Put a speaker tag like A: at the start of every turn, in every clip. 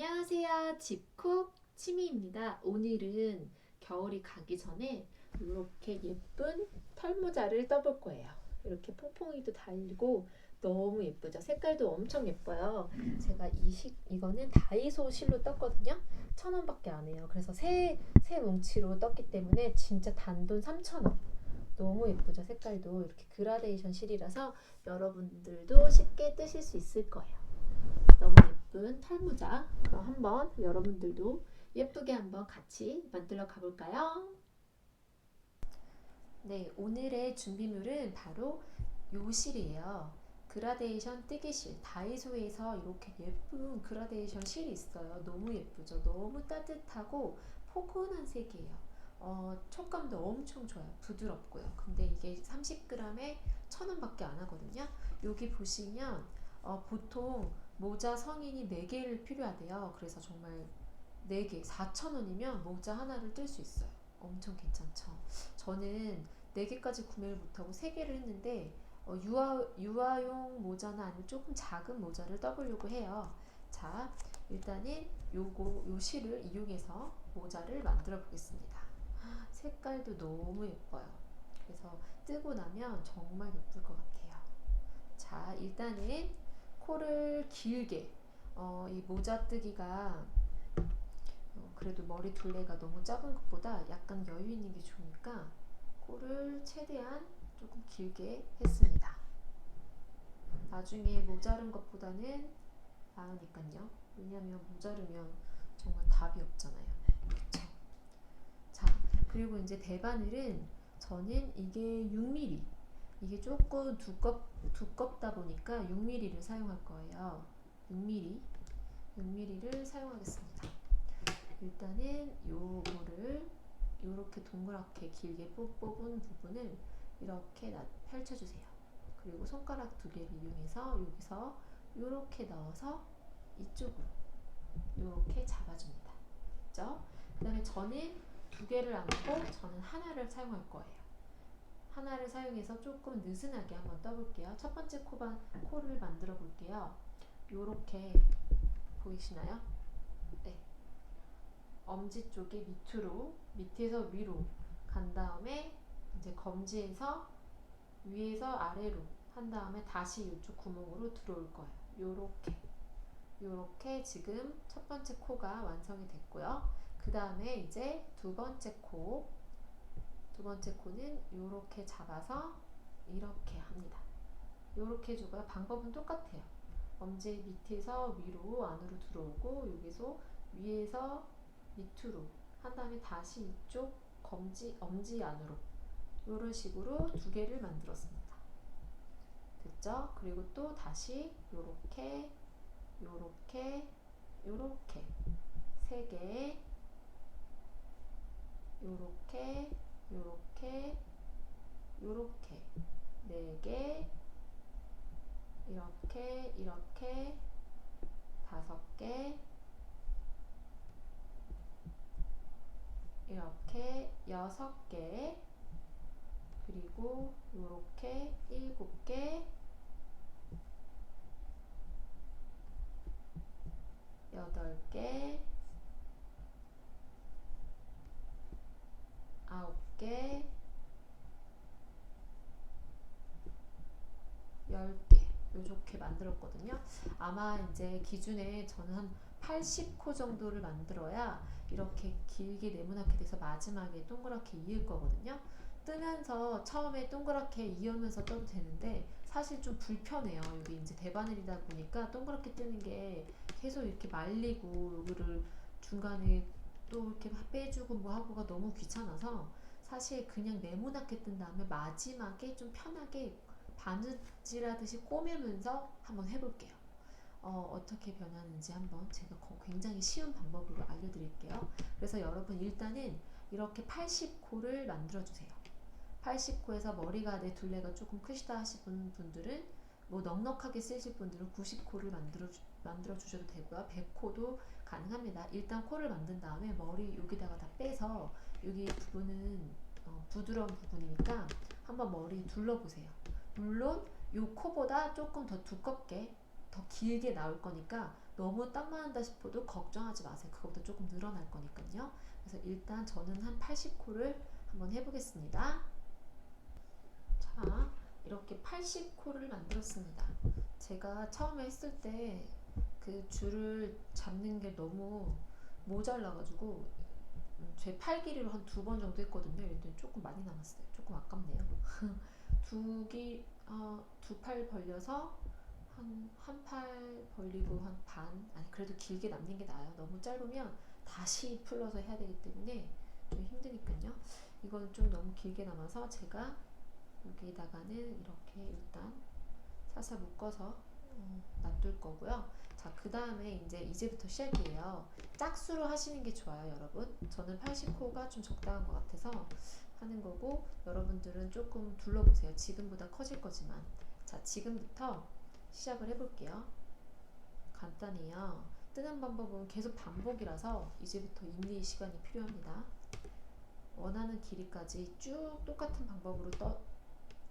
A: 안녕하세요. 집콕 치미입니다. 오늘은 겨울이 가기 전에 이렇게 예쁜 털모자를 떠볼 거예요. 이렇게 퐁퐁이도 달리고 너무 예쁘죠? 색깔도 엄청 예뻐요. 제가 이거는 다이소 실로 떴거든요. 1,000원밖에 안 해요. 그래서 새 뭉치로 떴기 때문에 진짜 단돈 3,000원. 너무 예쁘죠? 색깔도 이렇게 그라데이션 실이라서 여러분들도 쉽게 뜨실 수 있을 거예요. 너무 예쁜 털모자. 그럼 한번 여러분들도 예쁘게 한번 같이 만들어 가볼까요? 네, 오늘의 준비물은 바로 요 실이에요. 그라데이션 뜨개실. 다이소에서 이렇게 예쁜 그라데이션 실이 있어요. 너무 예쁘죠? 너무 따뜻하고 포근한 색이에요. 촉감도 엄청 좋아요. 부드럽고요. 근데 이게 30g에 1,000원밖에 안 하거든요. 여기 보시면 보통 모자 성인이 4개를 필요하대요. 그래서 정말 4개, 4,000원이면 모자 하나를 뜰 수 있어요. 엄청 괜찮죠? 저는 4개까지 구매를 못하고 3개를 했는데 유아용 모자나 아니면 조금 작은 모자를 떠보려고 해요. 자, 일단은 요 실을 이용해서 모자를 만들어 보겠습니다. 색깔도 너무 예뻐요. 그래서 뜨고 나면 정말 예쁠 것 같아요. 자, 일단은 코를 길게 이 모자 뜨기가 그래도 머리 둘레가 너무 작은 것보다 약간 여유 있는 게 좋으니까 코를 최대한 조금 길게 했습니다. 나중에 모자른 것보다는 나으니까요. 왜냐면 모자르면 정말 답이 없잖아요. 그쵸? 자, 그리고 이제 대바늘은 저는 이게 6mm, 이게 조금 두껍다 보니까 6mm를 사용할 거예요. 6mm를 사용하겠습니다. 일단은 요거를 이렇게 동그랗게 길게 뽑은 부분을 이렇게 펼쳐주세요. 그리고 손가락 2개를 이용해서 여기서 이렇게 넣어서 이쪽으로 이렇게 잡아줍니다. 그죠? 그 다음에 저는 2개를 안 하고 저는 하나를 사용할 거예요. 하나를 사용해서 조금 느슨하게 한번 떠볼게요. 첫 번째 코를 만들어 볼게요. 요렇게 보이시나요? 네. 엄지 쪽에 밑에서 위로 간 다음에 이제 검지에서 위에서 아래로 한 다음에 다시 이쪽 구멍으로 들어올 거예요. 요렇게 지금 첫 번째 코가 완성이 됐고요. 그 다음에 이제 두 번째 코는 요렇게 잡아서 이렇게 합니다. 요렇게 해주고요. 방법은 똑같아요. 엄지 밑에서 위로 안으로 들어오고 여기서 위에서 밑으로 한 다음에 다시 이쪽 엄지 안으로 이런 식으로 2개를 만들었습니다. 됐죠? 그리고 또 다시 요렇게 3개, 요렇게 4개, 이렇게 5개, 이렇게 6개, 그리고 요렇게 7개, 8개, 9개, 10개 요렇게 만들었거든요. 아마 이제 기준에 저는 한 80코 정도를 만들어야 이렇게 길게 네모나게 돼서 마지막에 동그랗게 이을 거거든요. 뜨면서 처음에 동그랗게 이으면서 떠도 되는데 사실 좀 불편해요. 여기 이제 대바늘이다 보니까 동그랗게 뜨는 게 계속 이렇게 말리고 여기를 중간에 또 이렇게 빼주고 뭐 하고가 너무 귀찮아서 사실 그냥 네모나게 뜬 다음에 마지막에 좀 편하게 바느질하듯이 꼬매면서 한번 해볼게요. 어떻게 변하는지 한번 제가 굉장히 쉬운 방법으로 알려드릴게요. 그래서 여러분 일단은 이렇게 80코를 만들어주세요. 80코에서 머리가 내 둘레가 조금 크시다 하시는 분들은 뭐 넉넉하게 쓰실 분들은 90코를 만들어 주셔도 되고요. 100코도 가능합니다. 일단 코를 만든 다음에 머리 여기다가 다 빼서 여기 부분은 부드러운 부분이니까 한번 머리 둘러보세요. 물론 요 코보다 조금 더 두껍게 더 길게 나올 거니까 너무 딱 맞는다 싶어도 걱정하지 마세요. 그거보다 조금 늘어날 거니까요. 그래서 일단 저는 한 80코를 한번 해보겠습니다. 자, 이렇게 80코를 만들었습니다. 제가 처음에 했을 때 그 줄을 잡는 게 너무 모자라가지고 제 팔 길이로 한 2번 정도 했거든요. 이랬더니 조금 많이 남았어요. 조금 아깝네요. 두 팔 벌려서 한 팔 벌리고 한 반, 아니 그래도 길게 남는 게 나아요. 너무 짧으면 다시 풀러서 해야 되기 때문에 좀 힘드니까요. 이건 좀 너무 길게 남아서 제가 여기다가는 이렇게 일단 살살 묶어서 놔둘 거고요. 자, 그 다음에 이제부터 시작이에요. 짝수로 하시는 게 좋아요, 여러분. 저는 80호가 좀 적당한 것 같아서 하는 거고, 여러분들은 조금 둘러보세요. 지금보다 커질 거지만. 자, 지금부터 시작을 해볼게요. 간단해요. 뜨는 방법은 계속 반복이라서 이제부터 인내의 시간이 필요합니다. 원하는 길이까지 쭉 똑같은 방법으로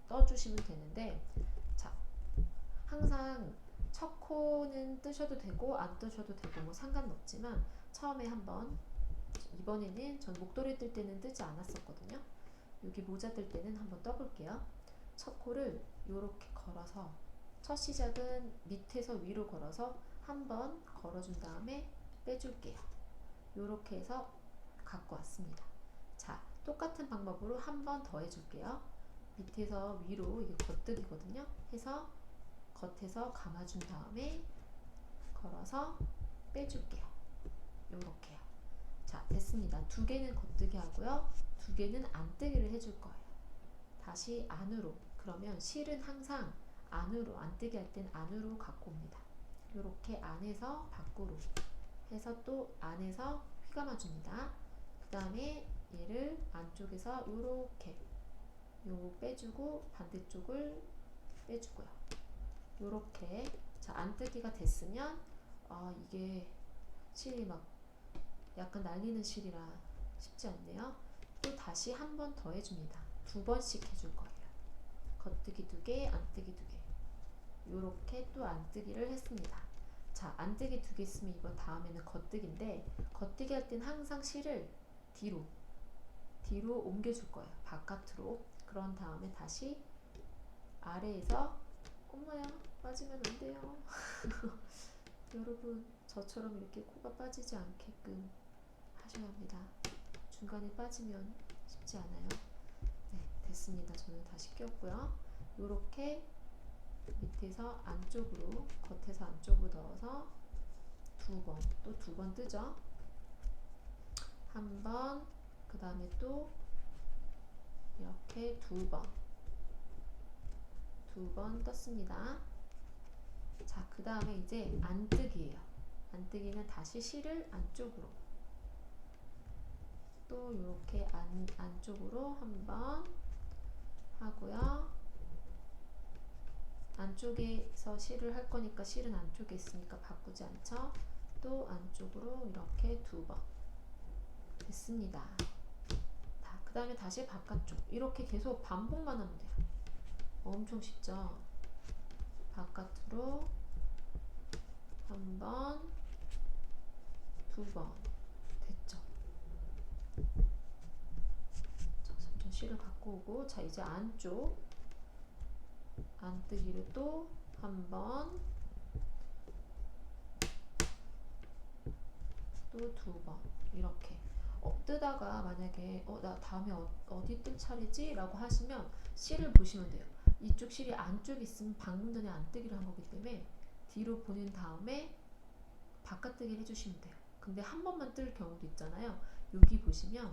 A: 떠주시면 되는데, 자, 항상 첫 코는 뜨셔도 되고 안 뜨셔도 되고 뭐 상관없지만 처음에 한번, 이번에는 전 목도리 뜰 때는 뜨지 않았었거든요. 여기 모자 뜰 때는 한번 떠볼게요. 첫 코를 이렇게 걸어서, 첫 시작은 밑에서 위로 걸어서 한번 걸어준 다음에 빼줄게요. 이렇게 해서 갖고 왔습니다. 자, 똑같은 방법으로 한 번 더 해줄게요. 밑에서 위로, 이게 겉뜨기거든요. 해서 겉에서 감아준 다음에 걸어서 빼줄게요. 요렇게요. 자, 됐습니다. 두 개는 겉뜨기 하고요. 두 개는 안뜨기를 해줄 거예요. 다시 안으로. 그러면 실은 항상 안으로, 안뜨기 할 땐 안으로 갖고 옵니다. 요렇게 안에서 밖으로 해서 또 안에서 휘감아 줍니다. 그 다음에 얘를 안쪽에서 요렇게 요 빼주고 반대쪽을 빼주고요. 요렇게. 자, 안뜨기가 됐으면 이게 실이 막 약간 날리는 실이라 쉽지 않네요. 또 다시 한 번 더 해줍니다. 2번씩 해줄 거예요. 겉뜨기 2개, 안뜨기 2개. 요렇게 또 안뜨기를 했습니다. 자, 안뜨기 2개 있으면 이번 다음에는 겉뜨기인데, 겉뜨기 할 땐 항상 실을 뒤로 옮겨줄 거예요. 바깥으로. 그런 다음에 다시 아래에서, 엄마야 빠지면 안 돼요. 여러분, 저처럼 이렇게 코가 빠지지 않게끔 하셔야 합니다. 중간에 빠지면 쉽지 않아요. 네, 됐습니다. 저는 다시 꼈고요. 요렇게 밑에서 안쪽으로, 겉에서 안쪽으로 넣어서 2번, 또 2번 뜨죠. 한 번, 그 다음에 또 이렇게 2번 떴습니다. 자, 그 다음에 이제 안뜨기예요. 안뜨기는 다시 실을 안쪽으로, 또 이렇게 안쪽으로 한번 하고요. 안쪽에서 실을 할 거니까 실은 안쪽에 있으니까 바꾸지 않죠. 또 안쪽으로 이렇게 2번 됐습니다. 그 다음에 다시 바깥쪽, 이렇게 계속 반복만 하면 돼요. 엄청 쉽죠. 바깥으로 한 번, 2번 됐죠. 자, 점점 실을 갖고 오고, 자, 이제 안쪽 안뜨기를 또 한 번, 또 2번 이렇게. 뜨다가 만약에 나 다음에 어디 뜰 차례지? 라고 하시면 실을 보시면 돼요. 이쪽 실이 안쪽에 있으면 방금 전에 안뜨기를 한 거기 때문에 뒤로 보낸 다음에 바깥뜨기를 해주시면 돼요. 근데 한 번만 뜰 경우도 있잖아요. 여기 보시면,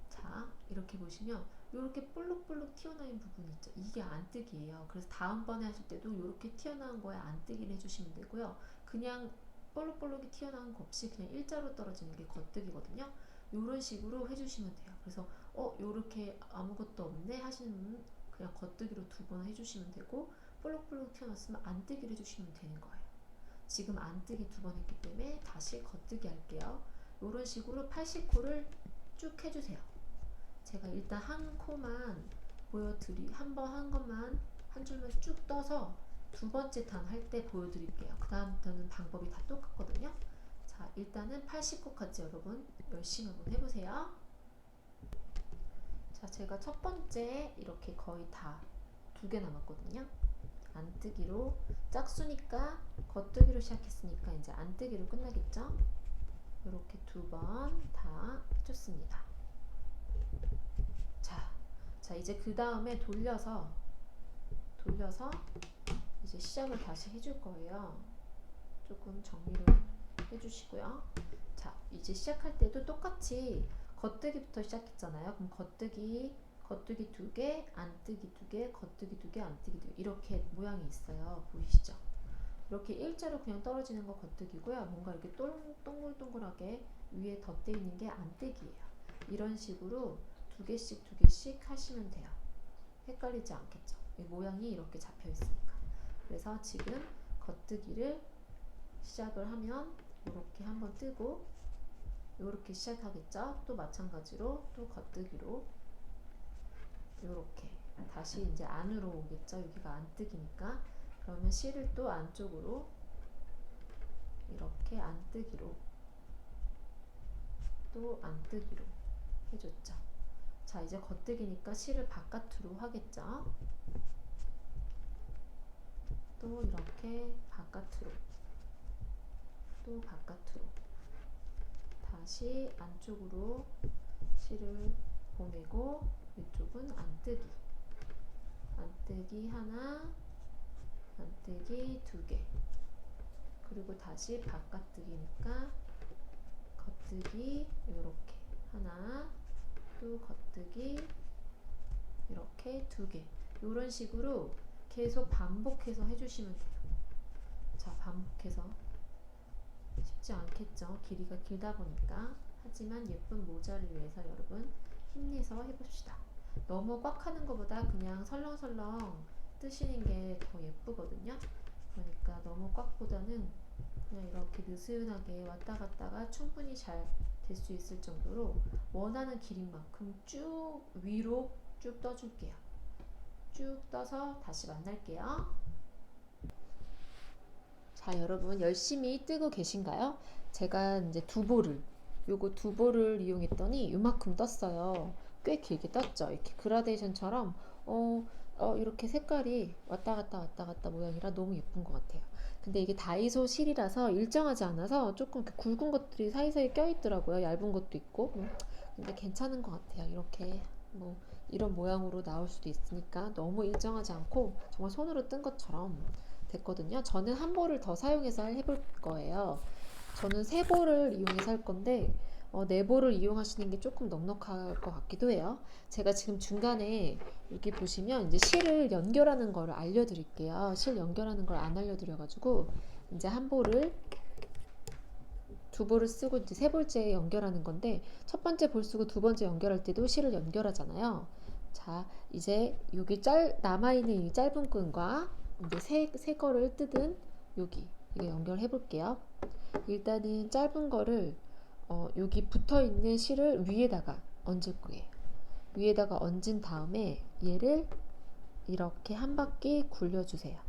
A: 자, 이렇게 보시면 이렇게 볼록볼록 튀어나온 부분이 있죠. 이게 안뜨기예요. 그래서 다음번에 하실 때도 이렇게 튀어나온 거에 안뜨기를 해주시면 되고요. 그냥 볼록볼록이 튀어나온 거 없이 그냥 일자로 떨어지는 게 겉뜨기거든요. 이런 식으로 해주시면 돼요. 그래서 요렇게 아무것도 없네 하시는 분은 그냥 겉뜨기로 2번 해주시면 되고, 볼록볼록 튀어나왔으면 안뜨기를 해주시면 되는 거예요. 지금 안뜨기 2번 했기 때문에 다시 겉뜨기 할게요. 이런 식으로 80코를 쭉 해주세요. 제가 일단 한 코만 한 번 한 것만, 한 줄만 쭉 떠서 두 번째 단 할 때 보여드릴게요. 그 다음부터는 방법이 다 똑같거든요. 자, 일단은 89까지 여러분 열심히 한번 해보세요. 자, 제가 첫 번째 이렇게 거의 다 2개 남았거든요. 안뜨기로, 짝수니까 겉뜨기로 시작했으니까 이제 안뜨기로 끝나겠죠. 이렇게 2번 다 해줬습니다. 자, 이제 그 다음에 돌려서 이제 시작을 다시 해줄 거예요. 조금 정리를 해주시고요. 자, 이제 시작할 때도 똑같이 겉뜨기부터 시작했잖아요. 그럼 겉뜨기 2개, 안뜨기 2개, 겉뜨기 2개, 안뜨기 2개 이렇게 모양이 있어요. 보이시죠? 이렇게 일자로 그냥 떨어지는 거 겉뜨기고요. 뭔가 이렇게 동글동글하게 위에 덧대 있는 게 안뜨기예요. 이런 식으로 2개씩 하시면 돼요. 헷갈리지 않겠죠? 모양이 이렇게 잡혀 있으니까. 그래서 지금 겉뜨기를 시작을 하면 이렇게 한번 뜨고 이렇게 시작하겠죠? 또 마찬가지로 또 겉뜨기로 이렇게 다시 이제 안으로 오겠죠? 여기가 안뜨기니까. 그러면 실을 또 안쪽으로 이렇게 안뜨기로 또 안뜨기로 해줬죠. 자, 이제 겉뜨기니까 실을 바깥으로 하겠죠? 또 이렇게 바깥으로 또 바깥으로 다시 안쪽으로 실을 보내고 이쪽은 안뜨기 하나, 안뜨기 2개, 그리고 다시 바깥뜨기니까 겉뜨기 이렇게 하나, 또 겉뜨기 이렇게 2개, 이런 식으로 계속 반복해서 해주시면 돼요. 자, 반복해서 쉽지 않겠죠? 길이가 길다 보니까. 하지만 예쁜 모자를 위해서 여러분 힘내서 해봅시다. 너무 꽉 하는 것보다 그냥 설렁설렁 뜨시는 게 더 예쁘거든요. 그러니까 너무 꽉보다는 그냥 이렇게 느슨하게 왔다 갔다가 충분히 잘 될 수 있을 정도로 원하는 길이만큼 쭉 위로 쭉 떠줄게요. 쭉 떠서 다시 만날게요. 자, 여러분 열심히 뜨고 계신가요? 제가 이제 요거 두 볼을 이용했더니 요만큼 떴어요. 꽤 길게 떴죠. 이렇게 그라데이션처럼 이렇게 색깔이 왔다 갔다 모양이라 너무 예쁜 것 같아요. 근데 이게 다이소 실이라서 일정하지 않아서 조금 이렇게 굵은 것들이 사이사이 껴있더라고요. 얇은 것도 있고. 근데 괜찮은 것 같아요. 이렇게 뭐 이런 모양으로 나올 수도 있으니까 너무 일정하지 않고 정말 손으로 뜬 것처럼 됐거든요. 저는 한 볼을 더 사용해서 해볼 거예요. 저는 3볼을 이용해서 할 건데 4볼을 이용하시는 게 조금 넉넉할 것 같기도 해요. 제가 지금 중간에 여기 보시면 이제 실을 연결하는 거를 알려드릴게요. 실 연결하는 걸 안 알려드려가지고 이제 한 볼을 2볼을 쓰고 이제 3볼째 연결하는 건데, 첫 번째 볼 쓰고 2번째 연결할 때도 실을 연결하잖아요. 자, 이제 여기 남아있는 이 짧은 끈과 이제 새 거를 뜯은 여기 이거 연결해 볼게요. 일단은 짧은 거를 여기 붙어있는 실을 위에다가 얹을 거예요. 위에다가 얹은 다음에 얘를 이렇게 한 바퀴 굴려주세요.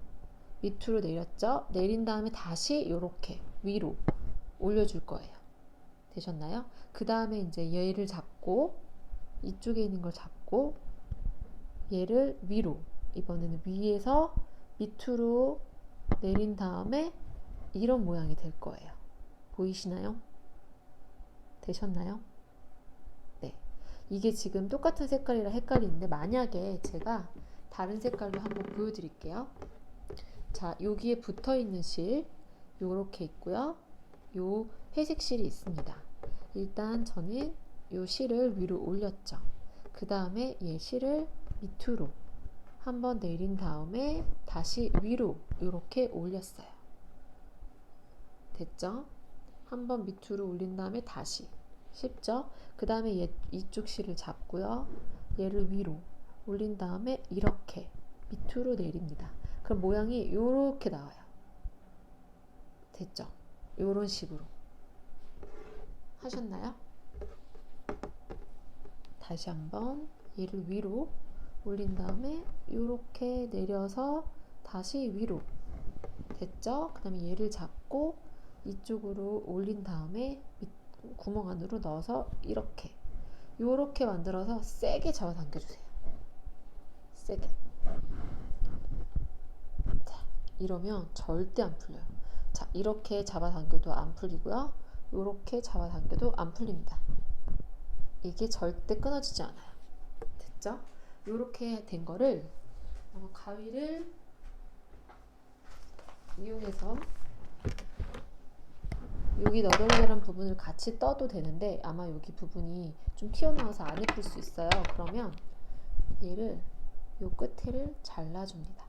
A: 밑으로 내렸죠? 내린 다음에 다시 이렇게 위로 올려줄 거예요. 되셨나요? 그 다음에 이제 얘를 잡고 이쪽에 있는 걸 잡고 얘를 위로, 이번에는 위에서 밑으로 내린 다음에 이런 모양이 될 거예요. 보이시나요? 되셨나요? 네. 이게 지금 똑같은 색깔이라 헷갈리는데 만약에 제가 다른 색깔로 한번 보여드릴게요. 자, 여기에 붙어있는 실 요렇게 있고요. 요 회색 실이 있습니다. 일단 저는 요 실을 위로 올렸죠. 그 다음에 얘 실을 밑으로 한번 내린 다음에 다시 위로 이렇게 올렸어요. 됐죠? 한번 밑으로 올린 다음에 다시. 쉽죠? 그 다음에 이쪽 실을 잡고요. 얘를 위로 올린 다음에 이렇게 밑으로 내립니다. 그럼 모양이 이렇게 나와요. 됐죠? 이런 식으로 하셨나요? 다시 한번 얘를 위로 올린 다음에 이렇게 내려서 다시 위로 됐죠? 그 다음에 얘를 잡고 이쪽으로 올린 다음에 구멍 안으로 넣어서 요렇게 만들어서 세게 잡아당겨주세요. 세게. 자, 이러면 절대 안 풀려요. 자, 이렇게 잡아당겨도 안 풀리고요. 요렇게 잡아당겨도 안 풀립니다. 이게 절대 끊어지지 않아요. 됐죠? 요렇게 된 거를 가위를 이용해서 여기 너덜너덜한 부분을 같이 떠도 되는데 아마 여기 부분이 좀 튀어나와서 안 예쁠 수 있어요. 그러면 얘를 요 끝에를 잘라줍니다.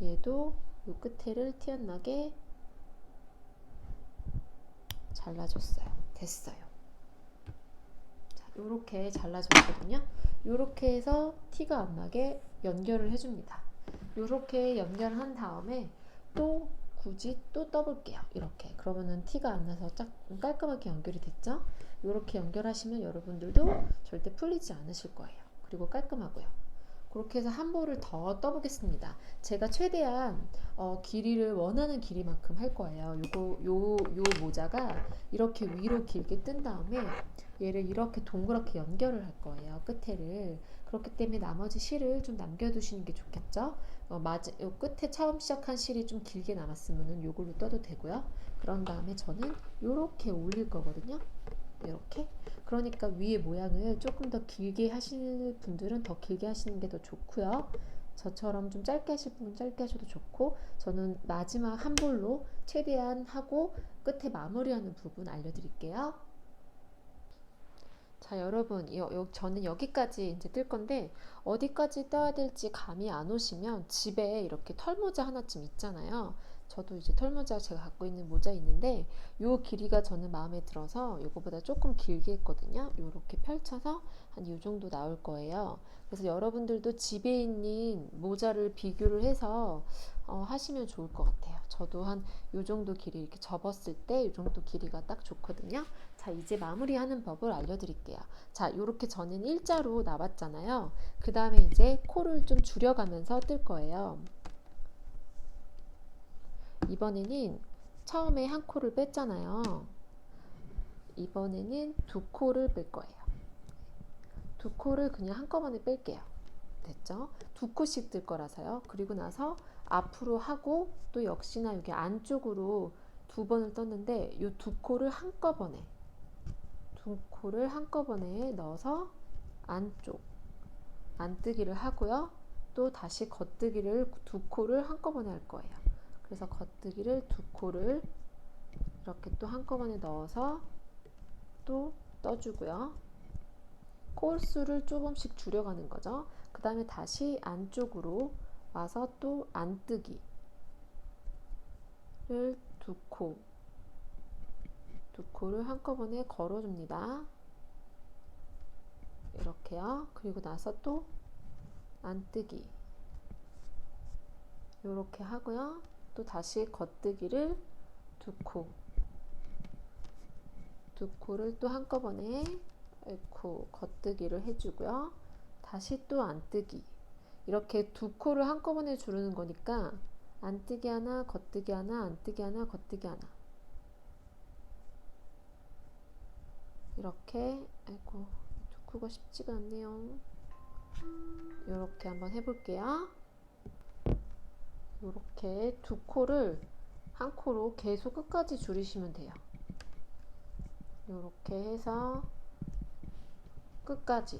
A: 얘도 요 끝에를 튀어나게 잘라줬어요. 됐어요. 자, 요렇게 잘라줬거든요. 요렇게 해서 티가 안 나게 연결을 해줍니다. 요렇게 연결한 다음에 또 굳이 또 떠볼게요. 이렇게. 그러면은 티가 안 나서 깔끔하게 연결이 됐죠? 요렇게 연결하시면 여러분들도 절대 풀리지 않으실 거예요. 그리고 깔끔하고요. 그렇게 해서 한 볼을 더 떠보겠습니다. 제가 최대한 길이를 원하는 길이만큼 할 거예요. 요 모자가 이렇게 위로 길게 뜬 다음에 얘를 이렇게 동그랗게 연결을 할 거예요. 끝에를. 그렇기 때문에 나머지 실을 좀 남겨두시는 게 좋겠죠. 요 끝에 처음 시작한 실이 좀 길게 남았으면 요걸로 떠도 되고요. 그런 다음에 저는 요렇게 올릴 거거든요. 이렇게. 그러니까 위에 모양을 조금 더 길게 하실 분들은 더 길게 하시는 게 더 좋고요. 저처럼 좀 짧게 하실 분은 짧게 하셔도 좋고, 저는 마지막 한 볼로 최대한 하고 끝에 마무리하는 부분 알려드릴게요. 자, 여러분, 저는 여기까지 이제 뜰 건데 어디까지 떠야 될지 감이 안 오시면 집에 이렇게 털모자 하나쯤 있잖아요. 저도 이제 털모자 제가 갖고 있는 모자 있는데 요 길이가 저는 마음에 들어서 요거보다 조금 길게 했거든요. 요렇게 펼쳐서 한 요 정도 나올 거예요. 그래서 여러분들도 집에 있는 모자를 비교를 해서 하시면 좋을 것 같아요. 저도 한 요 정도 길이 이렇게 접었을 때 요 정도 길이가 딱 좋거든요. 자, 이제 마무리하는 법을 알려드릴게요. 자, 요렇게 저는 일자로 나왔잖아요. 그 다음에 이제 코를 좀 줄여가면서 뜰 거예요. 이번에는 처음에 한 코를 뺐잖아요. 이번에는 두 코를 뺄 거예요. 두 코를 그냥 한꺼번에 뺄게요. 됐죠? 두 코씩 뜰 거라서요. 그리고 나서 앞으로 하고 또 역시나 여기 안쪽으로 두 번을 떴는데 이 두 코를 한꺼번에 넣어서 안쪽 안뜨기를 하고요. 또 다시 겉뜨기를 두 코를 한꺼번에 할 거예요. 그래서 겉뜨기를 두 코를 이렇게 또 한꺼번에 넣어서 또 떠주고요. 콜수를 조금씩 줄여가는 거죠. 그 다음에 다시 안쪽으로 와서 또 안뜨기를 두 코를 한꺼번에 걸어줍니다. 이렇게요. 그리고 나서 또 안뜨기 이렇게 하고요. 또 다시 겉뜨기를 두 코를 또 한꺼번에 겉뜨기를 해주고요. 다시 또 안뜨기. 이렇게 두 코를 한꺼번에 주르는 거니까 안뜨기 하나, 겉뜨기 하나, 안뜨기 하나, 겉뜨기 하나. 이렇게 두 코가 쉽지가 않네요. 이렇게 한번 해볼게요. 이렇게 두 코를 한 코로 계속 끝까지 줄이시면 돼요. 이렇게 해서 끝까지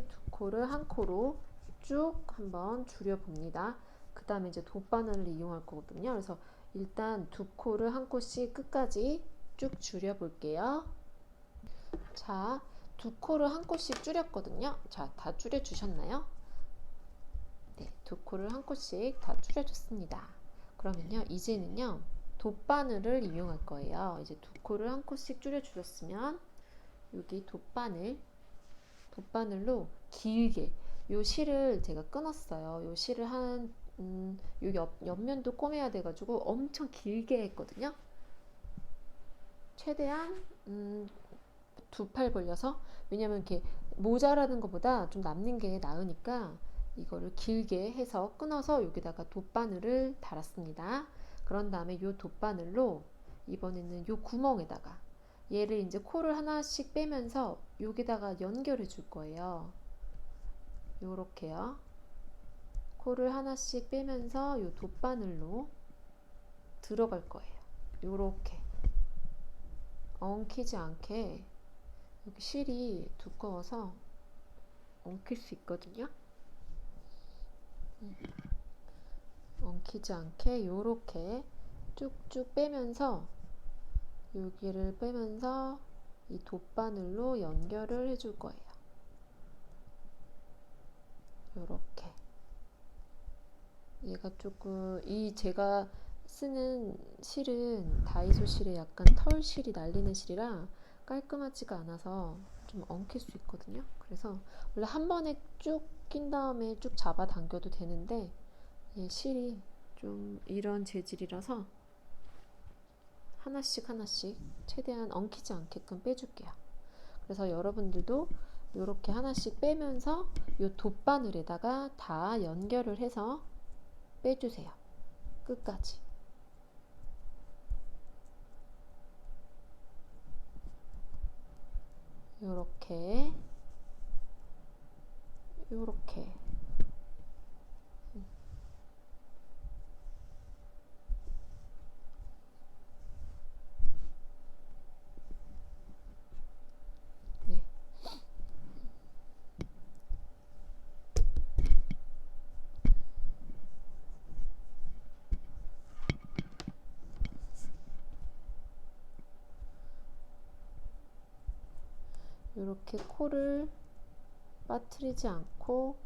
A: 두 코를 한 코로 쭉 한번 줄여봅니다. 그 다음에 이제 돗바늘을 이용할 거거든요. 그래서 일단 두 코를 한 코씩 끝까지 쭉 줄여볼게요. 자, 두 코를 한 코씩 줄였거든요. 자, 다 줄여주셨나요? 네, 두 코를 한 코씩 다 줄여줬습니다. 그러면요, 이제는요, 돗바늘을 이용할 거예요. 이제 두 코를 한 코씩 줄여주셨으면 여기 돗바늘로 길게 요 실을 제가 끊었어요. 요 실을 요 옆면도 꼬매야 돼가지고 엄청 길게 했거든요. 최대한 두 팔 벌려서, 왜냐면 이렇게 모자라는 것보다 좀 남는 게 나으니까 이거를 길게 해서 끊어서 여기다가 돗바늘을 달았습니다. 그런 다음에 이 돗바늘로 이번에는 이 구멍에다가 얘를 이제 코를 하나씩 빼면서 여기다가 연결해 줄 거예요. 요렇게요. 코를 하나씩 빼면서 이 돗바늘로 들어갈 거예요. 요렇게 엉키지 않게, 여기 실이 두꺼워서 엉킬 수 있거든요. 엉키지 않게 요렇게 쭉쭉 빼면서, 여기를 빼면서 이 돗바늘로 연결을 해줄 거예요. 요렇게. 얘가 조금, 이 제가 쓰는 실은 다이소 실에 약간 털 실이 날리는 실이라 깔끔하지가 않아서 좀 엉킬 수 있거든요. 그래서 원래 한 번에 쭉 낀 다음에 쭉 잡아 당겨도 되는데, 얘 실이 좀 이런 재질이라서 하나씩 하나씩 최대한 엉키지 않게끔 빼줄게요. 그래서 여러분들도 이렇게 하나씩 빼면서 이 돗바늘에다가 다 연결을 해서 빼주세요. 끝까지. 요렇게 요렇게 네. 요렇게 코를 빠뜨리지 않고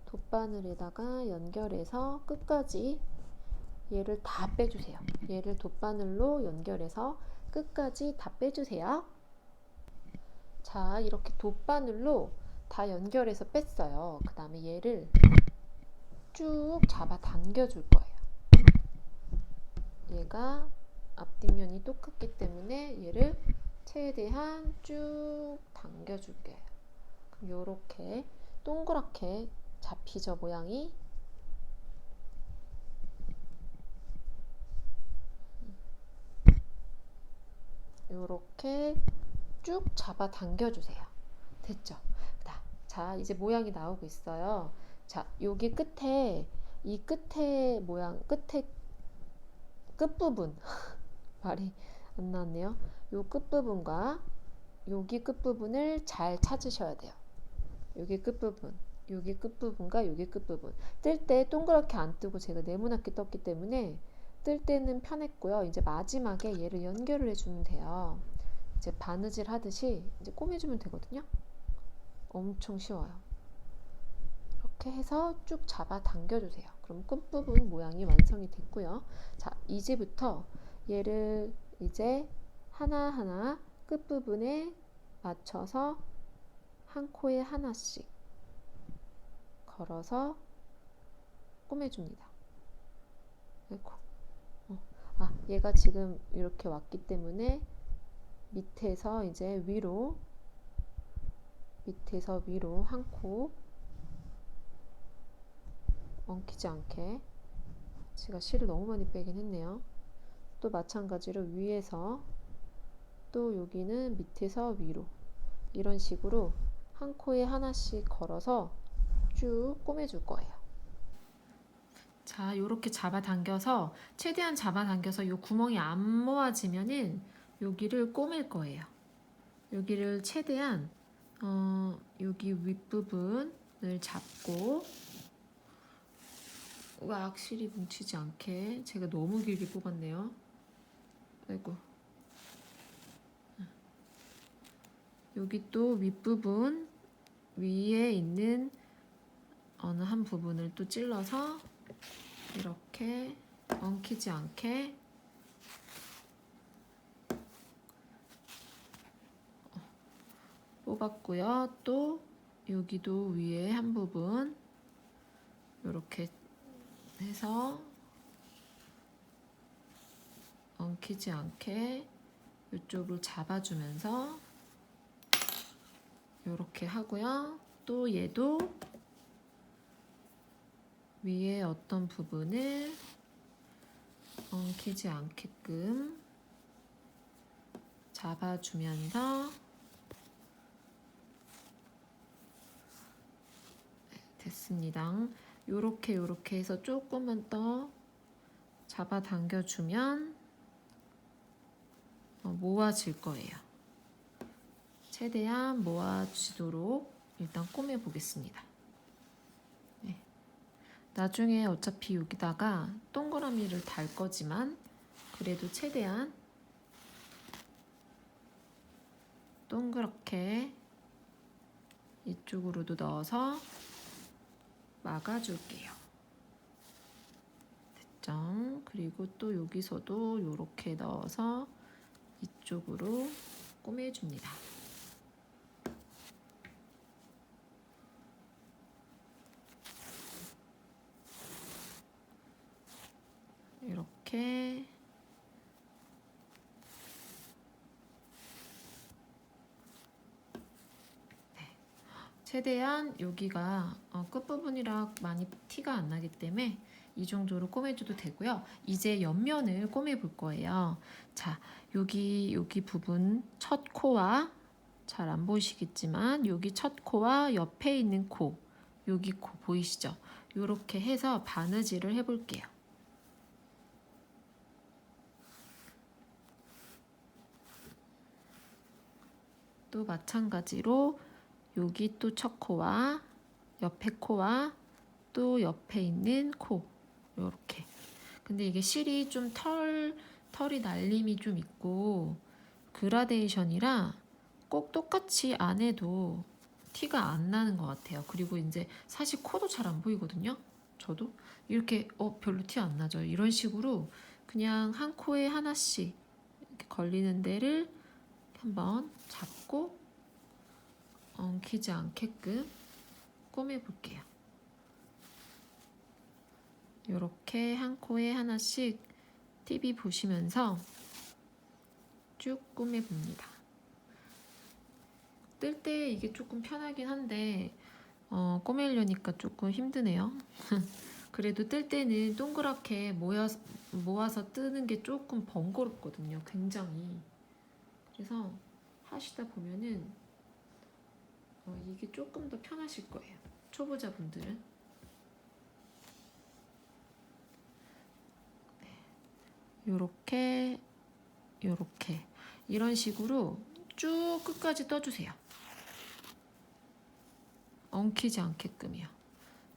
A: 돗바늘에다가 연결해서 끝까지 얘를 다 빼주세요. 얘를 돗바늘로 연결해서 끝까지 다 빼주세요. 자, 이렇게 돗바늘로 다 연결해서 뺐어요. 그 다음에 얘를 쭉 잡아 당겨 줄 거예요. 얘가 앞뒷면이 똑같기 때문에 얘를 최대한 쭉 당겨 줄게요. 그럼 요렇게 동그랗게 잡히죠, 모양이. 요렇게 쭉 잡아 당겨주세요. 됐죠? 자, 이제 모양이 나오고 있어요. 자, 여기 끝에, 이 끝에 모양, 끝부분. 말이 안 나왔네요. 요 끝부분과 여기 끝부분을 잘 찾으셔야 돼요. 여기 끝부분, 여기 끝부분과 여기 끝부분. 뜰 때 동그랗게 안 뜨고 제가 네모나게 떴기 때문에 뜰 때는 편했고요. 이제 마지막에 얘를 연결을 해주면 돼요. 이제 바느질 하듯이 이제 꼬매주면 되거든요. 엄청 쉬워요. 이렇게 해서 쭉 잡아 당겨주세요. 그럼 끝부분 모양이 완성이 됐고요. 자, 이제부터 얘를 이제 하나하나 끝부분에 맞춰서 한 코에 하나씩 걸어서 꼬매줍니다. 아이고. 얘가 지금 이렇게 왔기 때문에 밑에서 이제 위로, 밑에서 위로 한 코 엉키지 않게. 제가 실을 너무 많이 빼긴 했네요. 또 마찬가지로 위에서 또 여기는 밑에서 위로, 이런 식으로 한 코에 하나씩 걸어서 쭉 꼬매줄 거예요. 자, 요렇게 잡아당겨서, 최대한 잡아당겨서 요 구멍이 안 모아지면은 여기를 꼬맬 거예요. 여기를 최대한 여기 윗부분을 잡고, 확실히 뭉치지 않게. 제가 너무 길게 뽑았네요. 아이고. 여기 또 윗부분 위에 있는 어느 한 부분을 또 찔러서 이렇게 엉키지 않게 뽑았고요. 또 여기도 위에 한 부분 이렇게 해서 엉키지 않게 이쪽을 잡아주면서 이렇게 하고요. 또 얘도 위에 어떤 부분을 엉키지 않게끔 잡아주면서 됐습니다. 요렇게 해서 조금만 더 잡아당겨주면 모아질 거예요. 최대한 모아지도록 일단 꼬매 보겠습니다. 네. 나중에 어차피 여기다가 동그라미를 달 거지만 그래도 최대한 동그랗게 이쪽으로도 넣어서 막아줄게요. 됐죠? 그리고 또 여기서도 이렇게 넣어서 이쪽으로 꼬매줍니다. 이렇게 최대한 여기가 끝부분이라 많이 티가 안 나기 때문에 이 정도로 꼬매줘도 되고요. 이제 옆면을 꼬매 볼 거예요. 자, 여기 부분 첫 코와 잘 안 보이시겠지만 여기 첫 코와 옆에 있는 코, 여기 코 보이시죠? 이렇게 해서 바느질을 해볼게요. 또 마찬가지로 여기 또 첫 코와 옆에 코와 또 옆에 있는 코 이렇게. 근데 이게 실이 좀 털이 날림이 좀 있고 그라데이션이라 꼭 똑같이 안 해도 티가 안 나는 것 같아요. 그리고 이제 사실 코도 잘 안 보이거든요. 저도 이렇게 별로 티 안 나죠. 이런 식으로 그냥 한 코에 하나씩 이렇게 걸리는 데를 한번 잡고 엉키지 않게끔 꼬매 볼게요. 이렇게 한 코에 하나씩 TV 보시면서 쭉 꼬매 봅니다. 뜰 때 이게 조금 편하긴 한데 꼬매려니까 조금 힘드네요. 그래도 뜰 때는 동그랗게 모아서 뜨는 게 조금 번거롭거든요. 굉장히. 그래서 하시다 보면은 이게 조금 더 편하실 거예요. 초보자분들은. 요렇게 이런 식으로 쭉 끝까지 떠주세요. 엉키지 않게끔이요.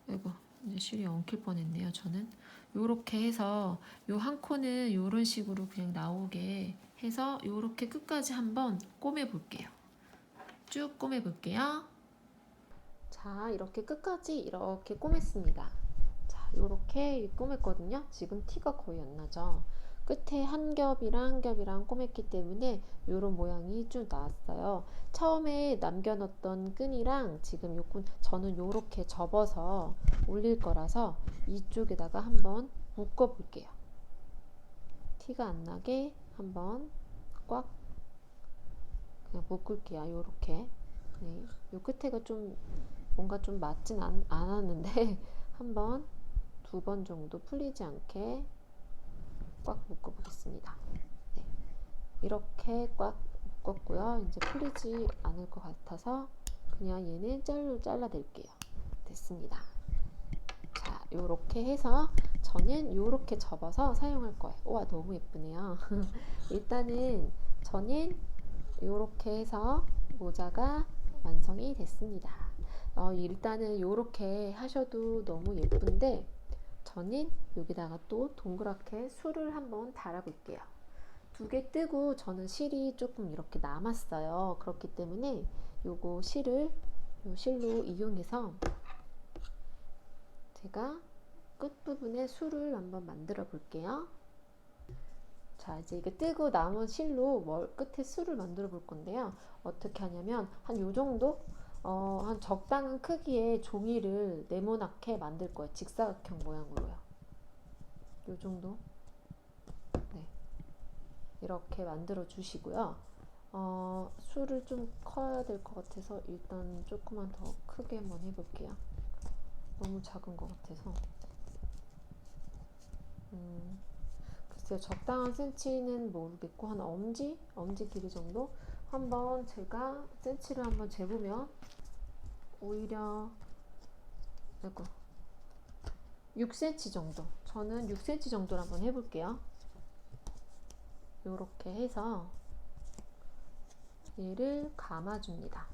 A: 아이고, 이제 실이 엉킬 뻔했네요. 저는 요렇게 해서 요 한 코는 요런 식으로 그냥 나오게 해서 요렇게 끝까지 한번 꼬매 볼게요. 쭉 꼬매 볼게요. 자, 이렇게 끝까지 이렇게 꼬맸습니다. 자, 요렇게 꼬맸거든요. 지금 티가 거의 안 나죠. 끝에 한 겹이랑 한 겹이랑 꼬맸기 때문에 요런 모양이 쭉 나왔어요. 처음에 남겨놓던 끈이랑 지금 요 끈, 저는 요렇게 접어서 올릴 거라서 이쪽에다가 한번 묶어 볼게요. 티가 안 나게 한번 꽉 그냥 묶을게요. 요렇게. 네, 요 끝에가 좀 뭔가 좀 맞진 않았는데 한번 2번 정도 풀리지 않게 꽉 묶어 보겠습니다. 네, 이렇게 꽉 묶었고요. 이제 풀리지 않을 것 같아서 그냥 얘는 잘라낼게요. 됐습니다. 자, 요렇게 해서 저는 요렇게 접어서 사용할 거예요. 와, 너무 예쁘네요. 일단은 저는 요렇게 해서 모자가 완성이 됐습니다. 일단은 요렇게 하셔도 너무 예쁜데 저는 여기다가 또 동그랗게 술을 한번 달아볼게요. 2개 뜨고 저는 실이 조금 이렇게 남았어요. 그렇기 때문에 요거 실로 이용해서 제가 끝부분에 술을 한번 만들어 볼게요. 자, 이제 이게 뜨고 남은 실로 끝에 술을 만들어 볼 건데요. 어떻게 하냐면 한 요 정도 한 적당한 크기의 종이를 네모나게 만들 거예요. 직사각형 모양으로요. 요 정도. 네. 이렇게 만들어 주시고요. 술을 좀 커야 될 것 같아서 일단 조금만 더 크게 한번 해볼게요. 너무 작은 것 같아서. 글쎄요, 적당한 센치는 모르겠고 한 엄지 길이 정도 한번 제가 센치를 한번 재보면 오히려 아이고 6cm 정도, 저는 6cm 정도로 한번 해볼게요. 이렇게 해서 얘를 감아줍니다.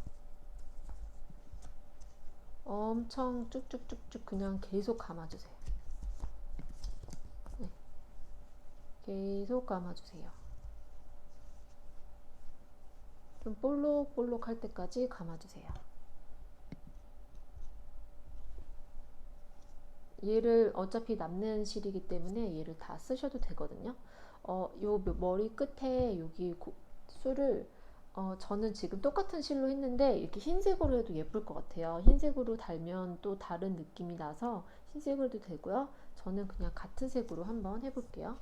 A: 엄청 쭉쭉쭉쭉 그냥 계속 감아주세요. 네, 계속 감아주세요. 좀 볼록볼록할 때까지 감아주세요. 얘를 어차피 남는 실이기 때문에 얘를 다 쓰셔도 되거든요. 요 머리 끝에 여기 술을 저는 지금 똑같은 실로 했는데 이렇게 흰색으로 해도 예쁠 것 같아요. 흰색으로 달면 또 다른 느낌이 나서 흰색으로도 되고요. 저는 그냥 같은 색으로 한번 해볼게요.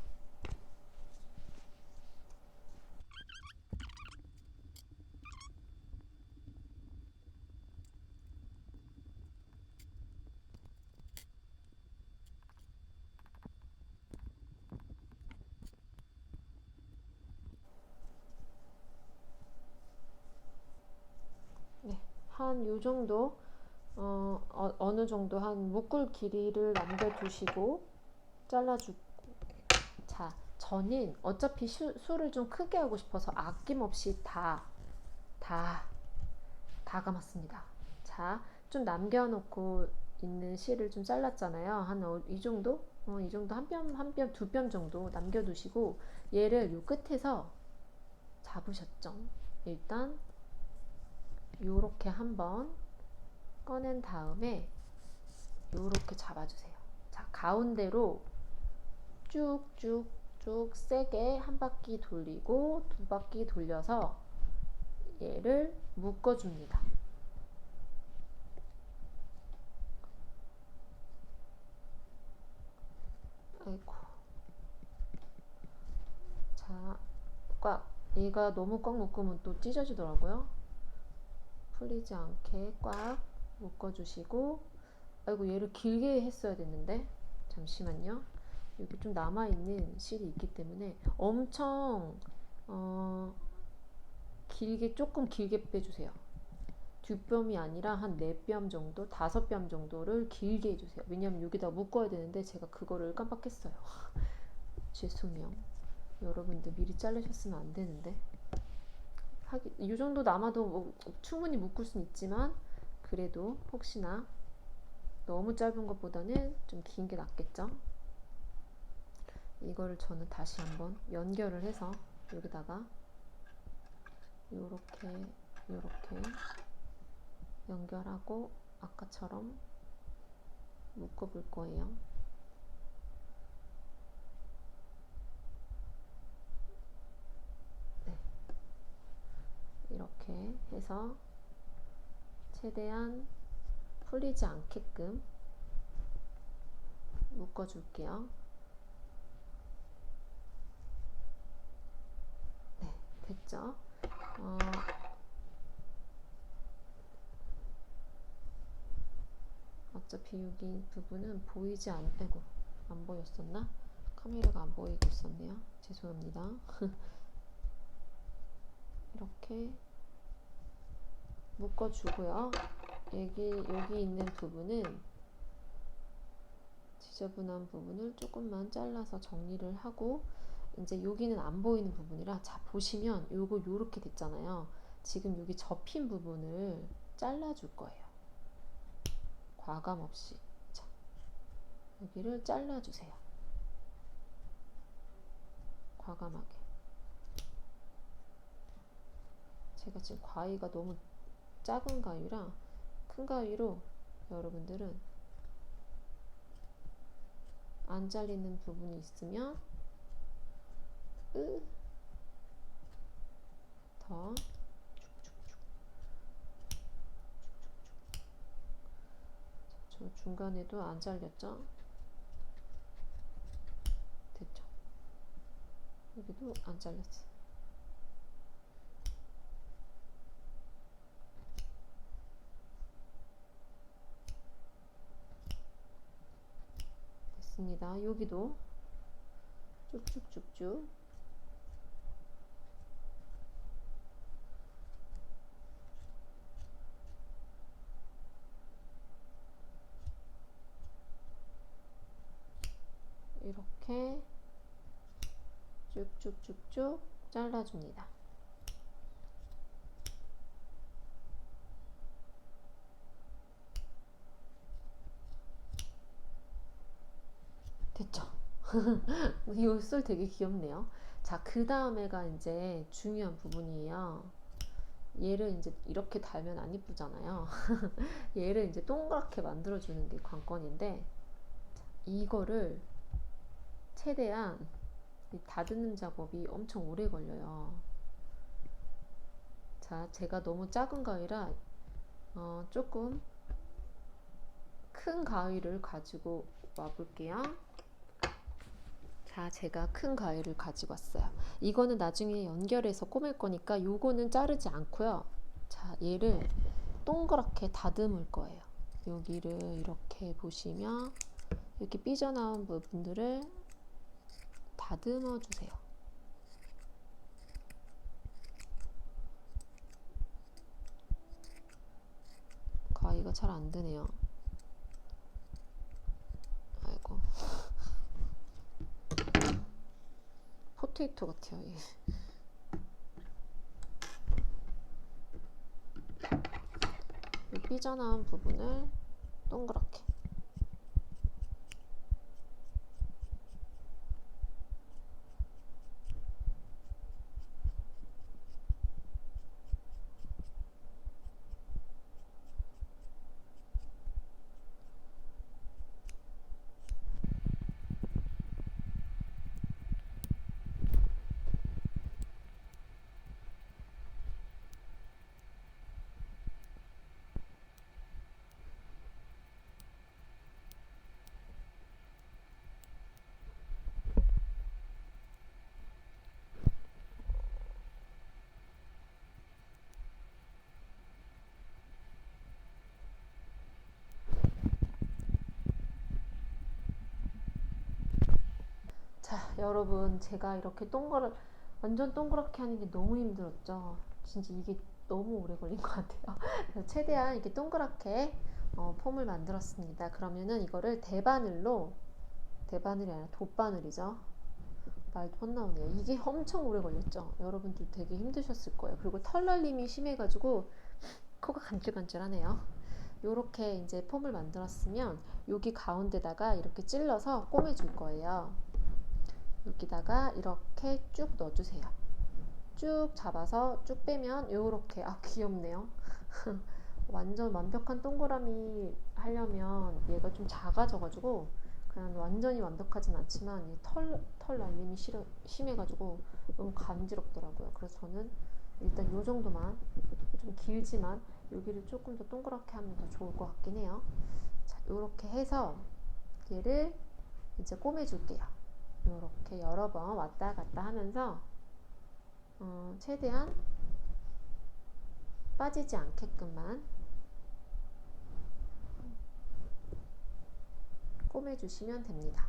A: 네, 한 요 정도 어느 정도 한 묶을 길이를 남겨두시고 잘라주고. 자, 저는 어차피 술을 좀 크게 하고 싶어서 아낌없이 다 감았습니다. 자, 좀 남겨놓고 있는 실을 좀 잘랐잖아요. 한 이 정도? 이 정도 한 뼘, 두 뼘 정도 남겨두시고 얘를 요 끝에서 잡으셨죠? 일단 요렇게 한번 꺼낸 다음에 요렇게 잡아주세요. 자, 가운데로 쭉쭉쭉 세게 한 바퀴 돌리고 두 바퀴 돌려서 얘를 묶어줍니다. 아이고. 자, 얘가 너무 꽉 묶으면 또 찢어지더라고요. 풀리지 않게 꽉 묶어주시고, 아이고, 얘를 길게 했어야 됐는데, 잠시만요. 여기 좀 남아있는 실이 있기 때문에 엄청 길게, 조금 길게 빼주세요. 두 뼘이 아니라 한 4뼘 정도, 5뼘 정도를 길게 해주세요. 왜냐면 여기다 묶어야 되는데 제가 그거를 깜빡했어요. 죄송해요. 여러분들 미리 자르셨으면 안 되는데. 이 정도 남아도 뭐 충분히 묶을 수는 있지만 그래도 혹시나 너무 짧은 것보다는 좀 긴 게 낫겠죠. 이거를 저는 다시 한번 연결을 해서 여기다가 요렇게 연결하고 아까처럼 묶어 볼 거예요. 네. 이렇게 해서 최대한 풀리지 않게끔 묶어 줄게요. 네, 됐죠? 어차피 여기 부분은 보이지 않고 안 보였었나? 카메라가 안 보이고 있었네요. 죄송합니다. 이렇게 묶어주고요. 여기 있는 부분은 지저분한 부분을 조금만 잘라서 정리를 하고 이제 여기는 안 보이는 부분이라 자 보시면 요거 요렇게 됐잖아요. 지금 여기 접힌 부분을 잘라줄 거예요. 과감 없이. 자, 여기를 잘라주세요. 과감하게. 제가 지금 가위가 너무 작은 가위라 큰 가위로 여러분들은 안 잘리는 부분이 있으면 더 저 중간에도 안 잘렸죠? 됐죠? 여기도 안 잘렸어. 됐습니다. 여기도 쭉쭉쭉쭉. 이렇게 쭉쭉쭉쭉 잘라줍니다. 됐죠? 이 옷솔 되게 귀엽네요. 자, 그 다음에가 이제 중요한 부분이에요. 얘를 이제 이렇게 달면 안 이쁘잖아요. 얘를 이제 동그랗게 만들어주는 게 관건인데, 이거를 최대한 이 다듬는 작업이 엄청 오래 걸려요. 자, 제가 너무 작은 가위라 조금 큰 가위를 가지고 와 볼게요. 자, 제가 큰 가위를 가지고 왔어요. 이거는 나중에 연결해서 꼬맬 거니까 요거는 자르지 않고요. 자, 얘를 동그랗게 다듬을 거예요. 여기를 이렇게 보시면 이렇게 삐져나온 부분들을 다듬어 주세요. 가위가 잘 안 되네요. 아이고. 포테이토 같아요. 얘. 이 삐져나온 부분을 동그랗게. 자, 여러분, 제가 이렇게 완전 동그랗게 하는 게 너무 힘들었죠. 진짜 이게 너무 오래 걸린 것 같아요. 그래서 최대한 이렇게 동그랗게 폼을 만들었습니다. 그러면은 이거를 대바늘이 아니라 돗바늘이죠. 말도 헛나오네요. 이게 엄청 오래 걸렸죠. 여러분들 되게 힘드셨을 거예요. 그리고 털날림이 심해가지고 코가 간질간질하네요. 요렇게 이제 폼을 만들었으면 여기 가운데다가 이렇게 찔러서 꼬매줄 거예요. 여기다가 이렇게 쭉 넣어주세요. 쭉 잡아서 쭉 빼면 요렇게, 아, 귀엽네요. 완전 완벽한 동그라미 하려면 얘가 좀 작아져가지고 그냥 완전히 완벽하진 않지만 털 날림이 심해가지고 너무 간지럽더라고요. 그래서 저는 일단 요 정도만, 좀 길지만 여기를 조금 더 동그랗게 하면 더 좋을 것 같긴 해요. 자, 요렇게 해서 얘를 이제 꼬매줄게요. 요렇게 여러 번 왔다 갔다 하면서 최대한 빠지지 않게끔만 꼬매주시면 됩니다.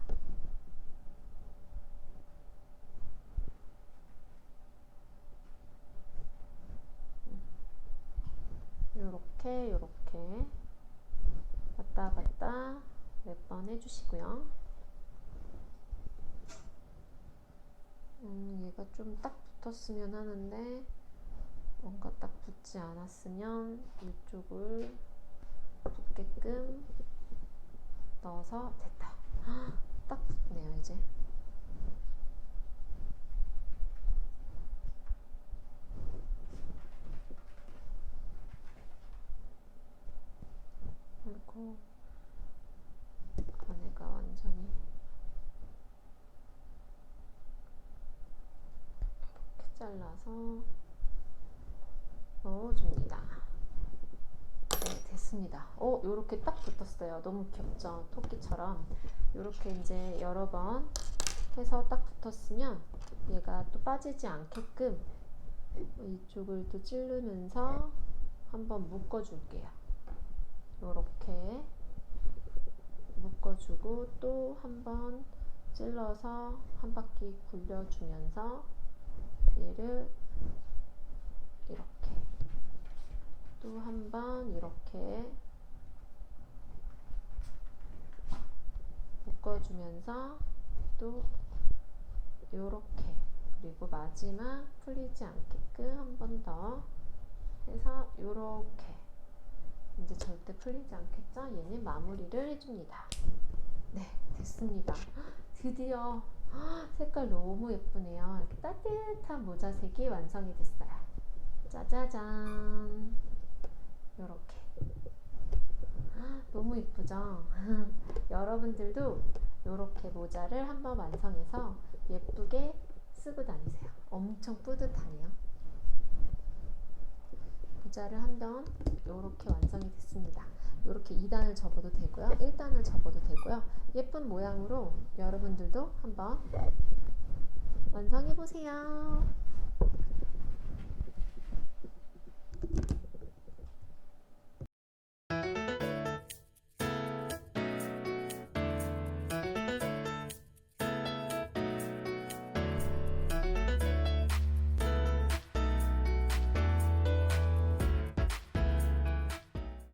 A: 요렇게 왔다 갔다 몇 번 해주시고요. 얘가 좀 딱 붙었으면 하는데 뭔가 딱 붙지 않았으면 이쪽을 붙게끔 넣어서 됐다. 딱 붙네요. 이제 그리고 안에가 완전히 이렇게 잘라서 넣어줍니다. 네, 됐습니다. 요렇게 딱 붙었어요. 너무 귀엽죠? 토끼처럼. 요렇게 이제 여러 번 해서 딱 붙었으면 얘가 또 빠지지 않게끔 이쪽을 또 찌르면서 한번 묶어줄게요. 요렇게 묶어주고 또 한번 찔러서 한 바퀴 굴려주면서 얘를 이렇게 또 한 번 이렇게 묶어주면서 또 요렇게, 그리고 마지막 풀리지 않게끔 한 번 더 해서 요렇게, 이제 절대 풀리지 않겠죠? 얘는 마무리를 해줍니다. 네, 됐습니다. 드디어 색깔 너무 예쁘네요. 이렇게 따뜻한 모자색이 완성이 됐어요. 짜자잔, 요렇게 너무 예쁘죠? 여러분들도 요렇게 모자를 한번 완성해서 예쁘게 쓰고 다니세요. 엄청 뿌듯하네요. 모자를 한번 요렇게 완성이 됐습니다. 요렇게 2단을 접어도 되고요, 1단을 접어도 되고요. 예쁜 모양으로 여러분들도 한번 완성해 보세요.